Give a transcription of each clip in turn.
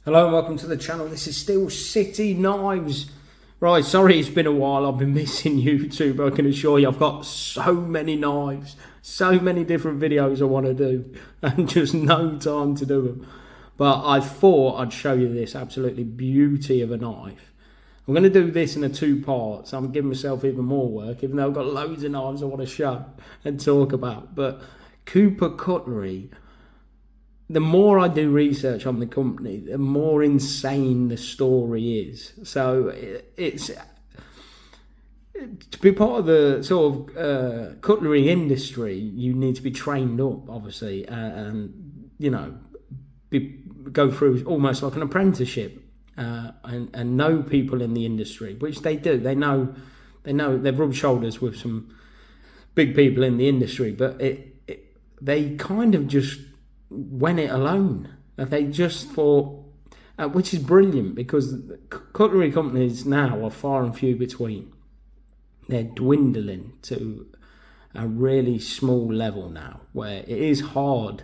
Hello and welcome to the channel. This is still City Knives. Right, sorry it's been a while. I've been missing YouTube. I can assure you I've got so many knives, so many different videos I want to do and just no time to do them. But I thought I'd show you this absolutely beauty of a knife. I'm going to do this in a two parts. I'm giving myself even more work, even though I've got loads of knives I want to show and talk about. But Cooper Cutlery, the more I do research on the company, the more insane the story is. So it's to be part of the sort of cutlery industry, you need to be trained up, obviously, and you know, go through almost like an apprenticeship, and know people in the industry, which they do. They know they've rubbed shoulders with some big people in the industry, but they kind of just went it alone. They just thought, which is brilliant, because cutlery companies now are far and few between. They're dwindling to a really small level now, where it is hard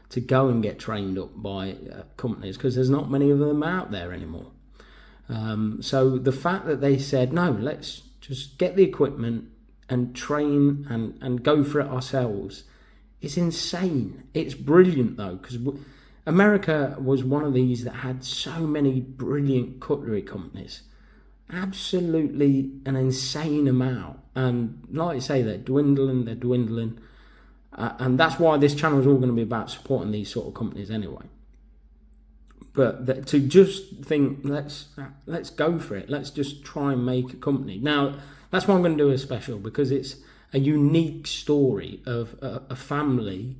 to go and get trained up by companies because there's not many of them out there anymore. So the fact that they said, no, let's just get the equipment and train and go for it ourselves, it's insane. It's brilliant though, because America was one of these that had so many brilliant cutlery companies. Absolutely an insane amount. And like I say, they're dwindling. And that's why this channel is all going to be about supporting these sort of companies anyway. But to just think, let's go for it. Let's just try and make a company. Now, that's why I'm going to do a special, because it's a unique story of a family,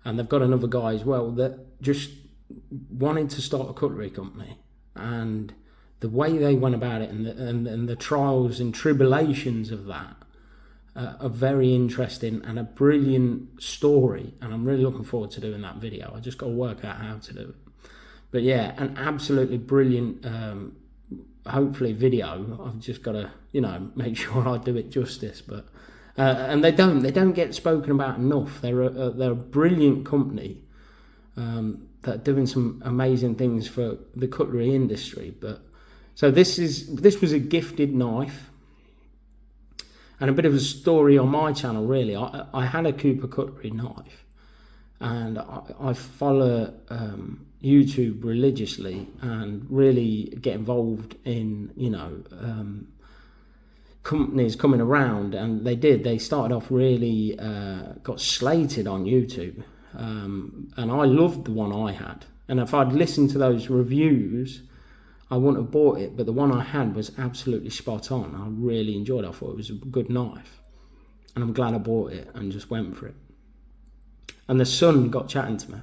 and they've got another guy as well that just wanted to start a cutlery company, and the way they went about it and the trials and tribulations of that are very interesting and a brilliant story, and I'm really looking forward to doing that video. I just got to work out how to do it. But yeah, an absolutely brilliant hopefully video. I've just got to, you know, make sure I do it justice. But and they don't get spoken about enough. They're a brilliant company that are doing some amazing things for the cutlery industry. But so this was a gifted knife, and a bit of a story on my channel really. I had a Cooper Cutlery knife, and I follow YouTube religiously and really get involved in, you know, companies coming around, and they started off really got slated on YouTube, and I loved the one I had, and if I'd listened to those reviews I wouldn't have bought it, but the one I had was absolutely spot on. I really enjoyed it. I thought it was a good knife, and I'm glad I bought it and just went for it. And the son got chatting to me.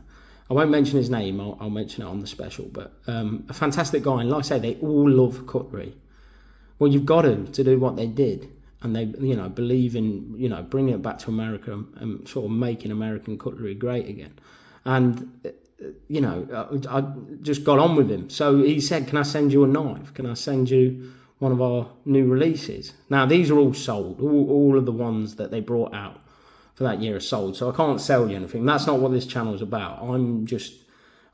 I won't mention his name, I'll mention it on the special, but a fantastic guy, and like I say, they all love cutlery. Well, you've got to do what they did, and they, you know, believe in, you know, bringing it back to America and sort of making American cutlery great again. And you know, I just got on with him. So he said, can I send you a knife? Can I send you one of our new releases? Now, these are all sold. All of the ones that they brought out for that year are sold. So I can't sell you anything. That's not what this channel is about. I'm just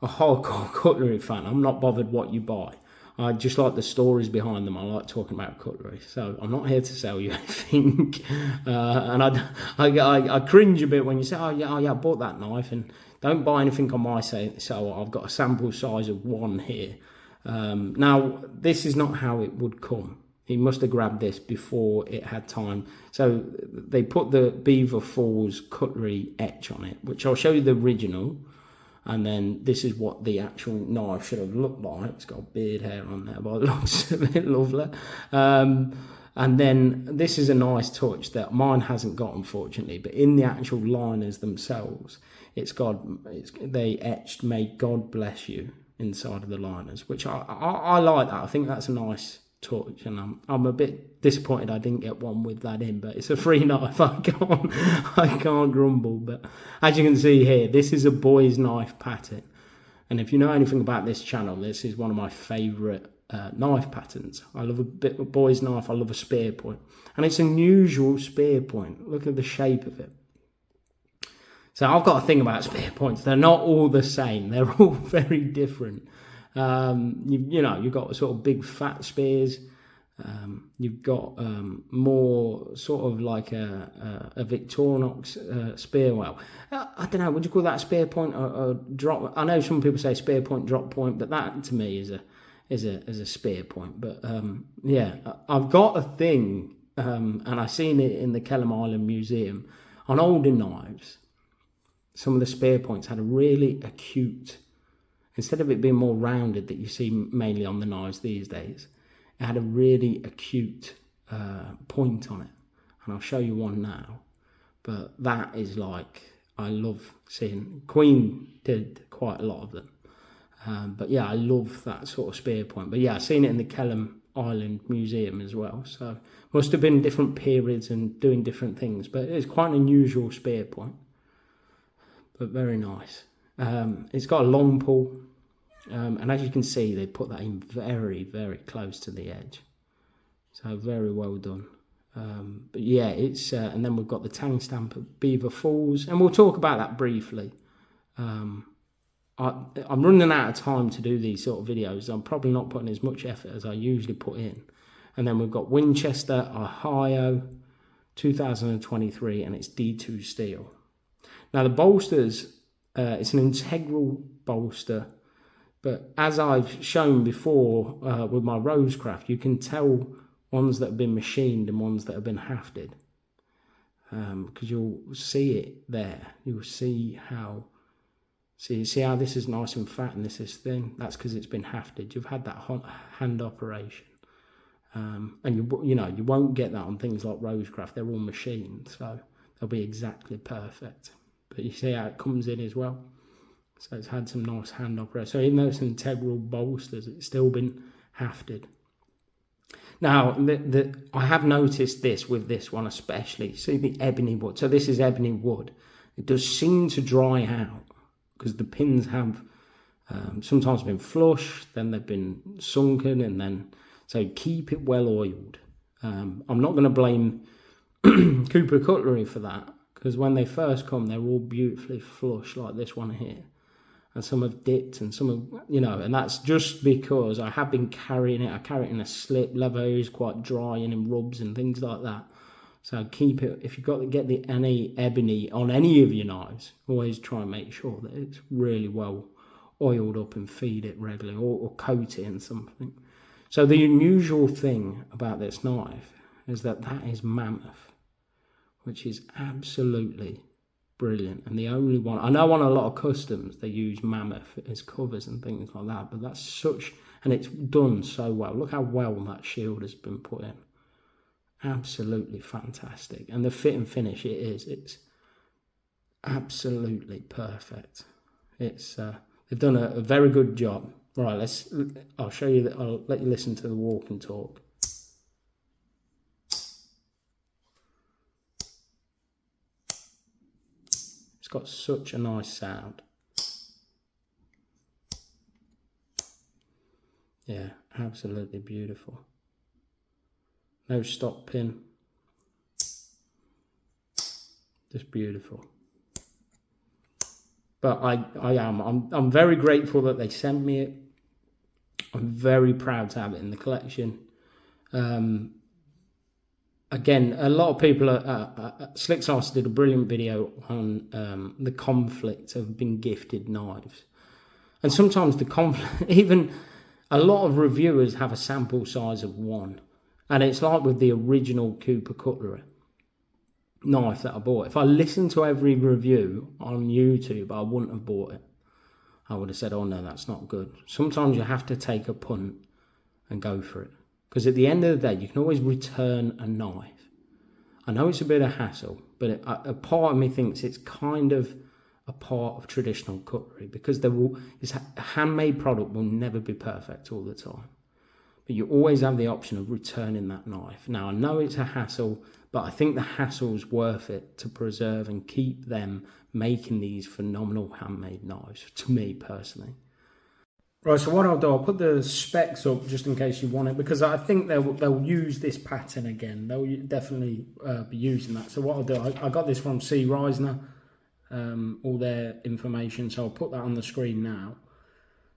a hardcore cutlery fan. I'm not bothered what you buy. I just like the stories behind them. I like talking about cutlery. So I'm not here to sell you anything. And I cringe a bit when you say, oh yeah, I bought that knife, and don't buy anything on my site. So I've got a sample size of one here. Now, this is not how it would come. He must have grabbed this before it had time. So they put the Beaver Falls cutlery etch on it, which I'll show you the original. And then this is what the actual knife should have looked like. It's got beard hair on there, but it looks a bit lovely. And then this is a nice touch that mine hasn't got, unfortunately. But in the actual liners themselves, they etched "May God bless you" inside of the liners, which I like that. I think that's a nice touch, and I'm a bit disappointed I didn't get one with that in, but it's a free knife. I can't grumble. But as you can see here, this is a boy's knife pattern, and if you know anything about this channel, this is one of my favorite knife patterns. I love a bit of a boy's knife. I love a spear point, and it's an unusual spear point. Look at the shape of it. So I've got a thing about spear points. They're not all the same. They're all very different. You know, you've got sort of big fat spears. You've got more sort of like a Victorinox spear. Well, I don't know. Would you call that a spear point or drop? I know some people say spear point, drop point, but that to me is a spear point. But yeah, I've got a thing, and I seen it in the Kelham Island Museum on older knives. Some of the spear points had a really acute, instead of it being more rounded that you see mainly on the knives these days. It had a really acute point on it, and I'll show you one now. But that is like, I love seeing. Queen did quite a lot of them, but yeah, I love that sort of spear point. But yeah, I've seen it in the Kelham Island Museum as well. So must have been different periods and doing different things. But it's quite an unusual spear point, but very nice. It's got a long pull. And as you can see, they put that in very, very close to the edge. So very well done. But yeah, it's and then we've got the tang stamp at Beaver Falls, and we'll talk about that briefly. I'm running out of time to do these sort of videos. I'm probably not putting as much effort as I usually put in. And then we've got Winchester, Ohio, 2023, and it's D2 steel. Now the bolsters, it's an integral bolster. But as I've shown before with my Rosecraft, you can tell ones that have been machined and ones that have been hafted. Because you'll see it there. You'll see how, see how this is nice and fat and this is thin. That's because it's been hafted. You've had that hand operation. And you know, you won't get that on things like Rosecraft. They're all machined, so they'll be exactly perfect. But you see how it comes in as well. So it's had some nice hand operation. So even though it's integral bolsters, it's still been hafted. Now, I have noticed this with this one especially. See the ebony wood. So this is ebony wood. It does seem to dry out because the pins have sometimes been flush, then they've been sunken, and then so keep it well oiled. I'm not going to blame Cooper Cutlery for that, because when they first come, they're all beautifully flush like this one here. And some have dipped and some have, you know, and that's just because I have been carrying it. I carry it in a slip. Leather is quite dry and in rubs and things like that. So keep it, if you've got to get any ebony on any of your knives, always try and make sure that it's really well oiled up and feed it regularly, or coat it in something. So the unusual thing about this knife is that is mammoth, which is absolutely brilliant. And the only one, I know on a lot of customs they use mammoth as covers and things like that, but that's such, and it's done so well. Look how well that shield has been put in. Absolutely fantastic. And the fit and finish it's absolutely perfect. It's they've done a very good job. Right, I'll show you that. I'll let you listen to the walk and talk. Got such a nice sound. Yeah, absolutely beautiful. No stop pin. Just beautiful. But I'm very grateful that they sent me it. I'm very proud to have it in the collection. Again, a lot of people, Slick Sauce did a brilliant video on the conflict of being gifted knives. And sometimes the conflict, even a lot of reviewers have a sample size of one. And it's like with the original Cooper Cutlery knife that I bought. If I listened to every review on YouTube, I wouldn't have bought it. I would have said, oh no, that's not good. Sometimes you have to take a punt and go for it. Because at the end of the day, you can always return a knife. I know it's a bit of hassle, but a part of me thinks it's kind of a part of traditional cutlery, because this handmade product will never be perfect all the time. But you always have the option of returning that knife. Now, I know it's a hassle, but I think the hassle's worth it to preserve and keep them making these phenomenal handmade knives, to me personally. Right, so what I'll do, I'll put the specs up just in case you want it, because I think they'll use this pattern again. They'll definitely be using that. So what I'll do, I got this from C. Reisner, all their information, so I'll put that on the screen now.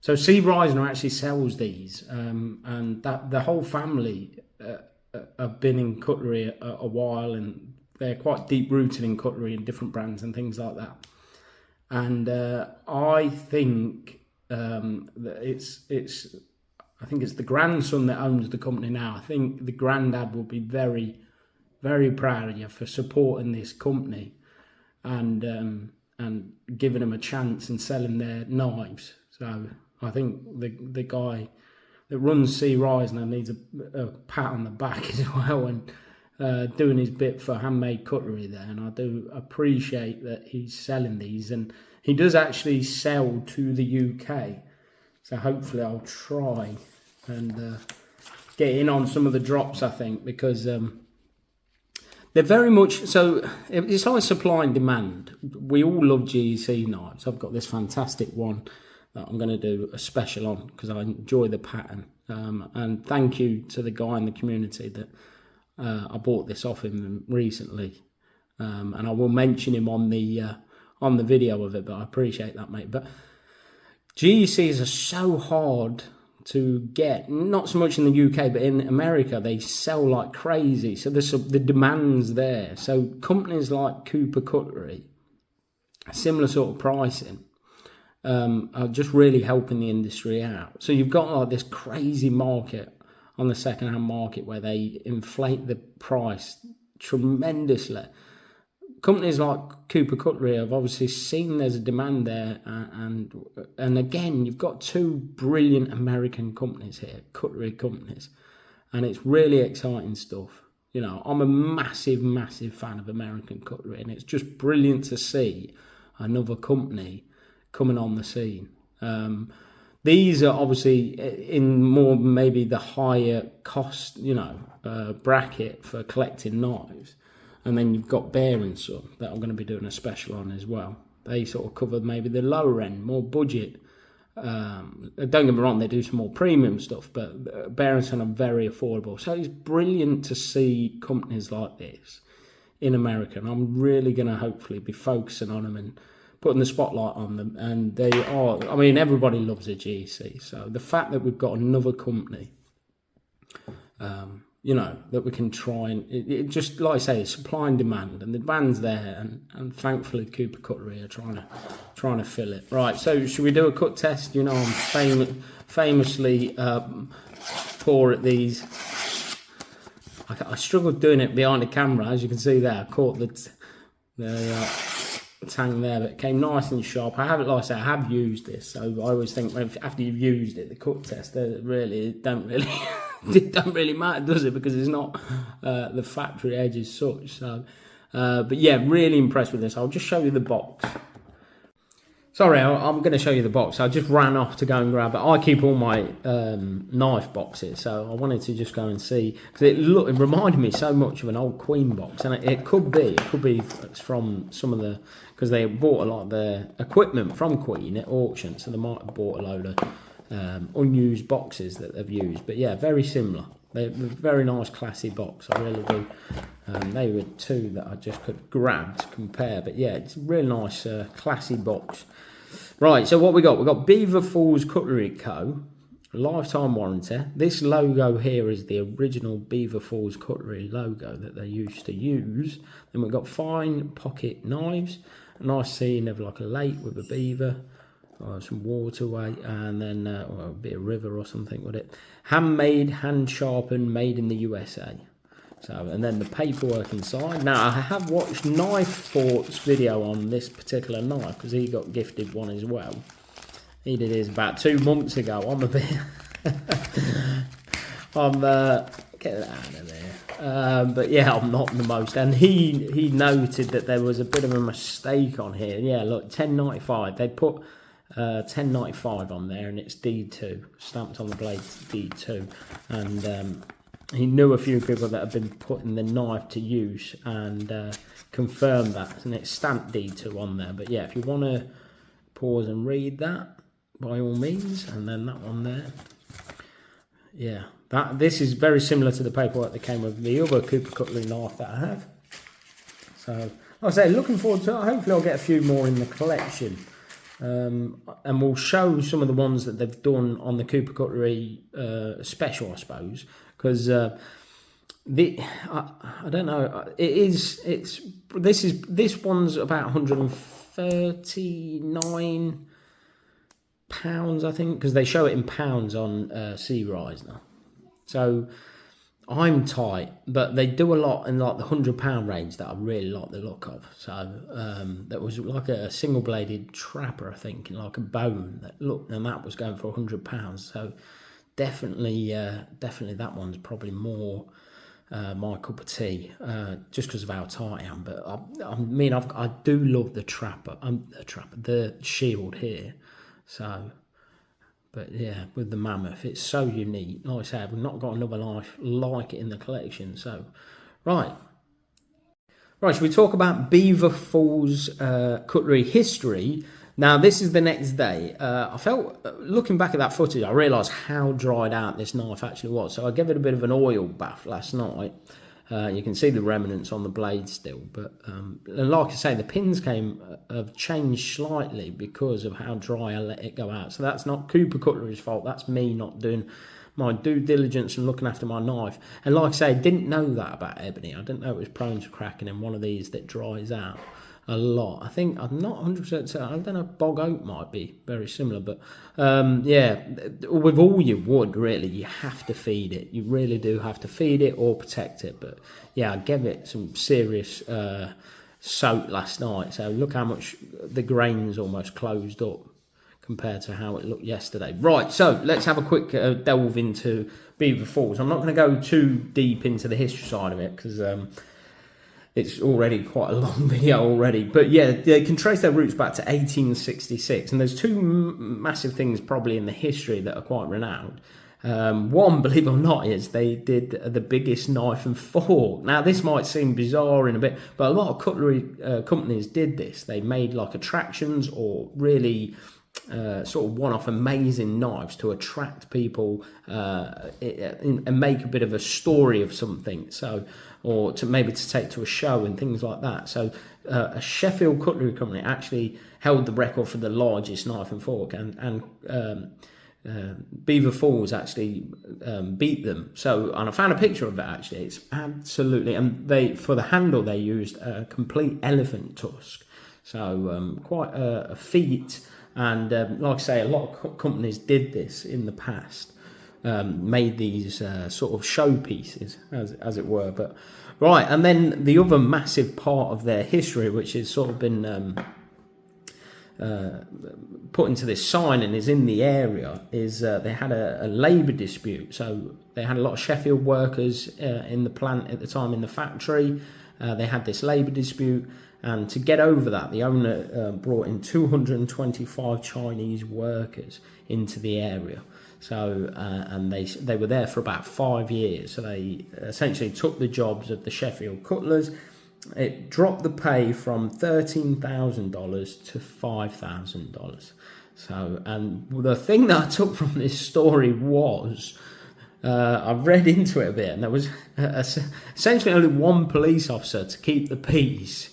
So C. Reisner actually sells these, and that the whole family have been in cutlery a while, and they're quite deep rooted in cutlery and different brands and things like that. And I think that I think it's the grandson that owns the company now. I think the granddad will be very, very proud of you for supporting this company and giving them a chance and selling their knives. So I think the guy that runs C. Reisner needs a pat on the back as well, and doing his bit for handmade cutlery there. And I do appreciate that he's selling these, and he does actually sell to the UK. So hopefully I'll try and get in on some of the drops, I think, because they're very much, so it's like supply and demand. We all love GEC knives. I've got this fantastic one that I'm going to do a special on because I enjoy the pattern. And thank you to the guy in the community that I bought this off him recently. And I will mention him on the video of it, but I appreciate that, mate. But GECs are so hard to get, not so much in the UK, but in America, they sell like crazy. So the demand's there. So companies like Cooper Cutlery, similar sort of pricing, are just really helping the industry out. So you've got like this crazy market on the second-hand market where they inflate the price tremendously. Companies like Cooper Cutlery have obviously seen there's a demand there, and again, you've got two brilliant American companies here, cutlery companies, and it's really exciting stuff. You know, I'm a massive, massive fan of American cutlery, and it's just brilliant to see another company coming on the scene. These are obviously in more maybe the higher cost, bracket for collecting knives. And then you've got Bear and Son that I'm going to be doing a special on as well. They sort of cover maybe the lower end, more budget. Don't get me wrong, they do some more premium stuff, but Bear and Son are very affordable. So it's brilliant to see companies like this in America. And I'm really going to hopefully be focusing on them and putting the spotlight on them. And they are, I mean, everybody loves a GEC. So the fact that we've got another company, that we can try and it just, like I say, supply and demand, and the demand's there, and thankfully Cooper Cutlery are trying to fill it. Right, so should we do a cut test? I'm famously poor at these. I struggled doing it behind the camera, as you can see there. I caught the tang there, but it came nice and sharp. I have used this, so I always think after you've used it, the cut test, it don't really matter, does it? Because it's not the factory edge as such. So, but yeah, really impressed with this. I'll just show you the box. Sorry, I'm going to show you the box. I just ran off to go and grab it. I keep all my knife boxes, so I wanted to just go and see, because it reminded me so much of an old Queen box, and it could be from some of the, because they bought a lot of their equipment from Queen at auction, so they might have bought a load of unused boxes that they've used. But yeah, very similar. They're a very nice, classy box. I really do. They were two that I just could grab to compare. But yeah, it's a really nice, classy box. Right, so what we got? We've got Beaver Falls Cutlery Co. Lifetime warranty. This logo here is the original Beaver Falls Cutlery logo that they used to use. Then we've got fine pocket knives. A nice scene of like a lake with a beaver. Some waterway, and then a bit of river or something with it. Handmade, hand sharpened, made in the USA. So, and then the paperwork inside. Now, I have watched Knife Fort's video on this particular knife, because he got gifted one as well. He did his about 2 months ago. I'm a bit get that out of there. But yeah, I'm not the most. And he noted that there was a bit of a mistake on here. Yeah, look, 1095. They put 1095 on there, and it's D2 stamped on the blade, D2. And he knew a few people that have been putting the knife to use, and confirmed that, and it's stamped D2 on there. But yeah, if you want to pause and read that, by all means. And then that one there, yeah, this is very similar to the paperwork that came with the other Cooper Cutlery knife that I have. So like I say, looking forward to it. Hopefully I'll get a few more in the collection. and we'll show some of the ones that they've done on the Cooper Cutlery special, I suppose, because I don't know. This one's about £139, I think, because they show it in pounds on Sea Rise now. So I'm tight, but they do a lot in like the £100 range that I really like the look of. So that was like a single-bladed trapper, I think, in like a bone that looked, and that was going for £100. So definitely that one's probably more my cup of tea, just because of how tight I am. But I do love the the shield here. So. But yeah, with the mammoth, it's so unique. Like I said, we've not got another life like it in the collection. So, right, should we talk about Beaver Falls cutlery history? Now, this is the next day. I felt, looking back at that footage, I realised how dried out this knife actually was. So I gave it a bit of an oil bath last night. You can see the remnants on the blade still, but like I say, the pins have changed slightly because of how dry I let it go out. So that's not Cooper Cutlery's fault. That's me not doing my due diligence and looking after my knife. And like I say, I didn't know that about ebony. I didn't know it was prone to cracking in one of these that dries out a lot. I think, I'm not 100% certain, I don't know, bog oak might be very similar, but yeah, with all your wood, really, you have to feed it. You really do have to feed it or protect it. But yeah, I gave it some serious soak last night, so look how much the grain's almost closed up compared to how it looked yesterday. Right, so let's have a quick delve into Beaver Falls. I'm not going to go too deep into the history side of it, because it's already quite a long video already. But yeah, they can trace their roots back to 1866. And there's two massive things probably in the history that are quite renowned. One, believe it or not, is they did the biggest knife and fork. Now, this might seem bizarre in a bit, but a lot of cutlery companies did this. They made like attractions or really sort of one-off amazing knives to attract people and make a bit of a story of something. So, or to maybe to take to a show and things like that. So a Sheffield cutlery company actually held the record for the largest knife and fork, and Beaver Falls actually beat them. So, and I found a picture of it actually. It's absolutely, and for the handle they used a complete elephant tusk. So quite a feat. And like I say, a lot of companies did this in the past, made these sort of showpieces, as it were. But right, and then the other massive part of their history, which has sort of been put into this sign and is in the area, is they had a labour dispute. So they had a lot of Sheffield workers in the plant at the time, in the factory. They had this labour dispute. And to get over that, the owner brought in 225 Chinese workers into the area. So, and they were there for about 5 years. So they essentially took the jobs of the Sheffield cutlers. It dropped the pay from $13,000 to $5,000. So, and the thing that I took from this story was, I read into it a bit, and there was essentially only one police officer to keep the peace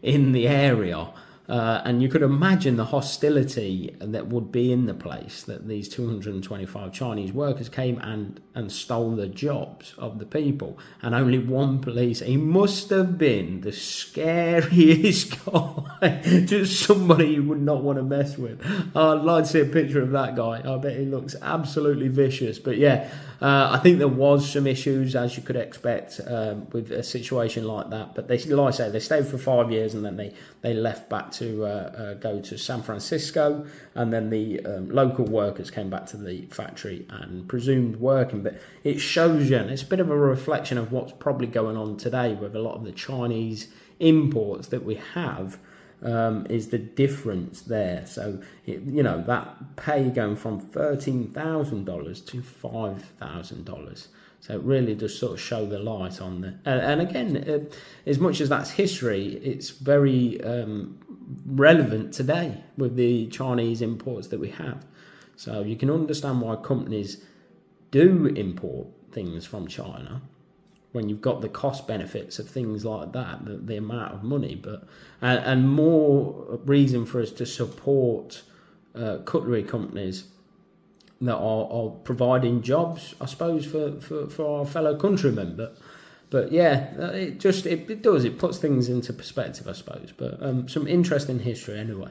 in the area, and you could imagine the hostility that would be in the place, that these 225 Chinese workers came and stole the jobs of the people, and only one police. He must have been the scariest guy, just somebody you would not want to mess with. I'd like to see a picture of that guy. I bet he looks absolutely vicious. But yeah, I think there was some issues, as you could expect, with a situation like that. But they, like I say, they stayed for 5 years, and then they left back to go to San Francisco, and then the local workers came back to the factory and presumed working. But it shows you, and it's a bit of a reflection of what's probably going on today with a lot of the Chinese imports that we have. Is the difference there. So, you know, that pay going from $13,000 to $5,000. So it really does sort of show the light on the... and again, as much as that's history, it's very relevant today with the Chinese imports that we have. So you can understand why companies do import things from China, when you've got the cost benefits of things like that, the amount of money, but and more reason for us to support cutlery companies that are providing jobs, I suppose, for our fellow countrymen. But yeah, it puts things into perspective, I suppose. But some interesting history anyway.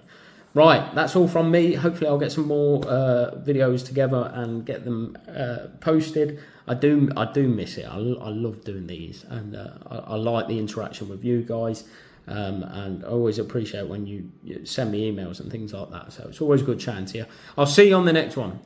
Right, that's all from me. Hopefully I'll get some more videos together and get them posted. I do miss it. I love doing these, and I like the interaction with you guys, and I always appreciate when you send me emails and things like that. So it's always good chatting to you. I'll see you on the next one.